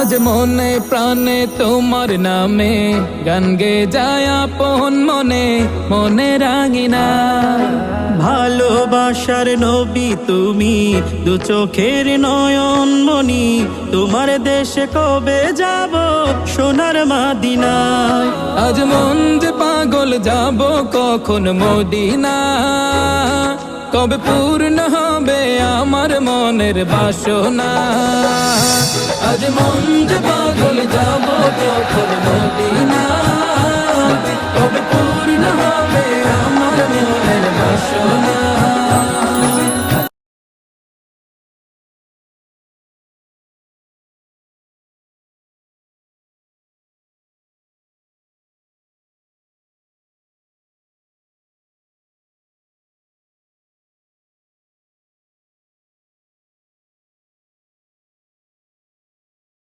আজ মনে প্রাণে তোমার নামে গান গে যায় আপন মনে মনে রাঙিনা। ভালোবাসার নবী তুমি, দু চোখের নয়ন মনি, তোমার দেশে কবে যাব সোনার মদিনায়। আজ মন যে পাগল যাব কখন মদিনা, কবে পূর্ণ হবে আমার মনের বাসনা। আজ মন যে পাগল যাব কখন মদিনা, কবে পূর্ণ হবে আমার মনের বাসনা।